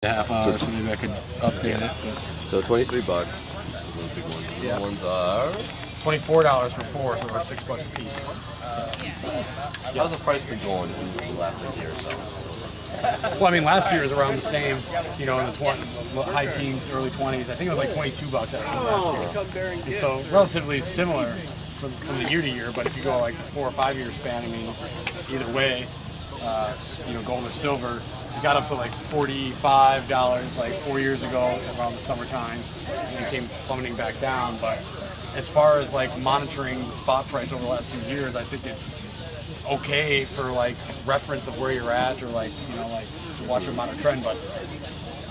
A half hour, so maybe I could update it. So $23. Those big ones. The little ones are $24 for 4, so we're $6 a piece. How's the price been going in the last year or so? Well, I mean, last year was around the same, you know, in the high teens, early 20s. I think it was like $22 actually last year. And so relatively similar from the year to year, but if you go like the 4 or 5 year span, I mean, either way, you know, gold or silver, it got up to like $45 like 4 years ago around the summertime, and it came plummeting back down. But as far as like monitoring the spot price over the last few years, I think it's okay for like reference of where you're at, or like, you know, like to watch a monitor trend. But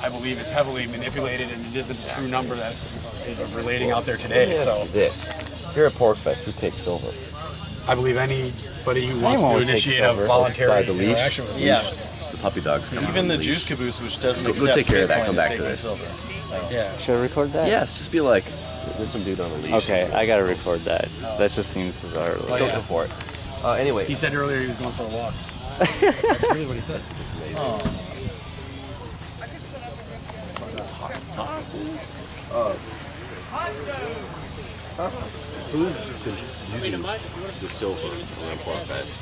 I believe it's heavily manipulated, and it isn't a true number that is relating out there today. So Here at PorcFest, who takes silver? I believe anybody who wants to initiate a voluntary interaction with the puppy dogs come Even on the leash. juice caboose, which doesn't Go accept take care of that. Bitcoin, Come is back to taking this. silver. So. Yeah. Should I record that? Yes, just be like, there's some dude on a leash. Okay, I gotta record that. That just seems bizarre. Oh, Go for it. Anyway. He said earlier he was going for a walk. That's really what he said. Who's been using the silver around PorcFest?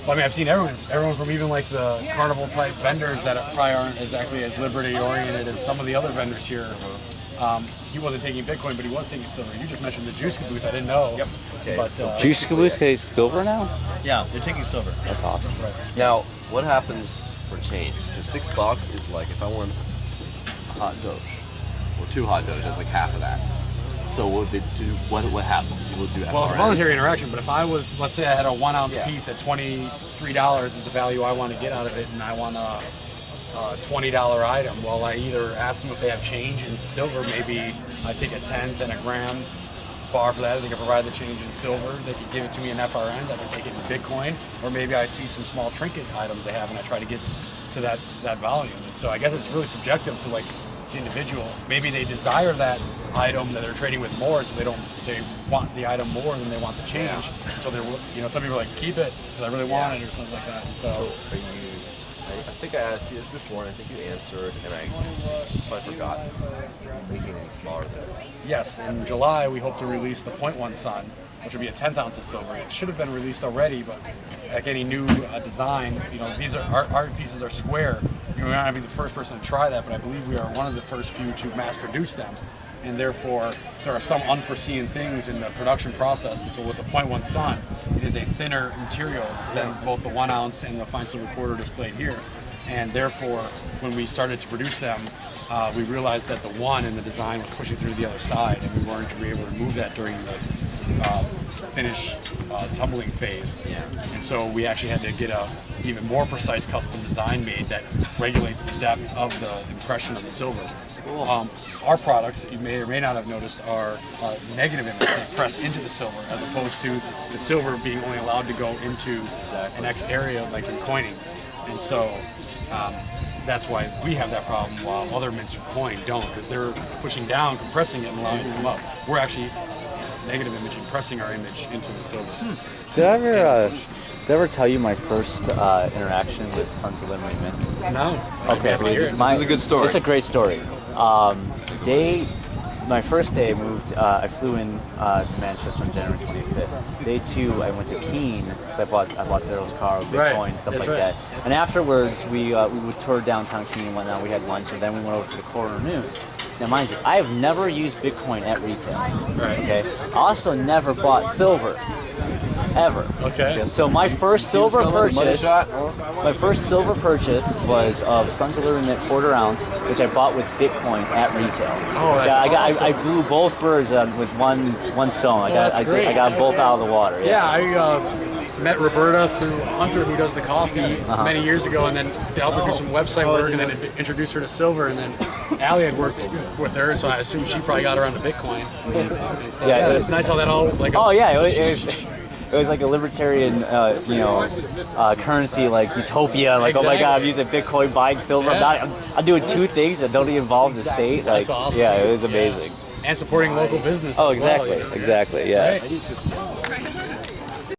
Well, I mean, I've seen everyone from even like the carnival type vendors that probably aren't exactly as liberty oriented as some of the other vendors here. He wasn't taking Bitcoin, but he was taking silver. You just mentioned the juice caboose. I didn't know. Yep. Okay. But Juice Caboose takes silver now? Yeah, they're taking silver. That's awesome. Now, what happens for change? Because $6 is like, if I want a hot doge, or 2 hot doges, that's like half of that. So what would they do? What happens? People do well, it's FRNs? voluntary interaction. But if I was, let's say I had a 1 ounce Yeah. piece at $23 is the value I want to get out of it, and I want a $20 item. Well, I either ask them if they have change in silver. Maybe I take a tenth and a gram bar for that. They can provide the change in silver. They can give it to me in FRN. I can take it in Bitcoin. Or maybe I see some small trinket items they have, and I try to get to that volume. And so I guess it's really subjective to like the individual. Maybe they desire that item that they're trading with more, so they want the item more than they want the change. So they're, you know, some people are like, keep it because I really want it, or something like that. And so are you, I think I asked you this before, and I think you answered, and I forgot. Thinking smaller than this. yes, in July we hope to release the 0.1 Sun, which will be a 10th ounce of silver. It should have been released already, but like any new design, you know, these are our pieces are square. You know, we're not going to be the first person to try that, but I believe we are one of the first few to mass produce them. And therefore, there are some unforeseen things in the production process. And so with the 0.1 Sun, it is a thinner material than both the 1 ounce and the fine silver quarter displayed here. And therefore, when we started to produce them, we realized that the 1 in the design was pushing through the other side, and we weren't able to move that during the finish tumbling phase. And so we actually had to get a even more precise custom design made that regulates the depth of the impression of the silver. Our products, you may or may not have noticed, are negative image. They press into the silver, as opposed to the silver being only allowed to go into an X area like in coining. And so that's why we have that problem, while other mints for coin don't, because they're pushing down, compressing it, and allowing it to come up. We're actually negative imaging, pressing our image into the silver. Did I ever tell you my first interaction with Sons of Liberty Mint? No. Okay, This is a good story. It's a great story. My first day I moved, I flew in to Manchester on January 25th. Day 2, I went to Keene because I bought Daryl's car, Bitcoin, stuff like that. And afterwards, we would tour downtown Keene and whatnot. We had lunch, and then we went over to the Corner News. Now, mind you, I have never used Bitcoin at retail. Okay. I also never bought silver, ever. Okay. So my first silver purchase was of Sons of Liberty Mint quarter ounce, which I bought with Bitcoin at retail. Oh, that's awesome. I blew both birds with one stone. I got both out of the water. Yeah, I met Roberta through Hunter, who does the coffee, many years ago, and then helped her do some website work, and then introduced her to silver, and then Allie had worked with her, and so I assume she probably got her onto Bitcoin. So, yeah, it's nice how that all like. Oh yeah, it was like a libertarian, currency, like utopia. Like, exactly. Oh my God, I'm using Bitcoin, buying silver. Yeah. I'm doing 2 things that don't involve the state. Like, that's awesome. Yeah, it was amazing. And supporting local business. Oh, exactly, as well, you know? exactly, yeah. Right.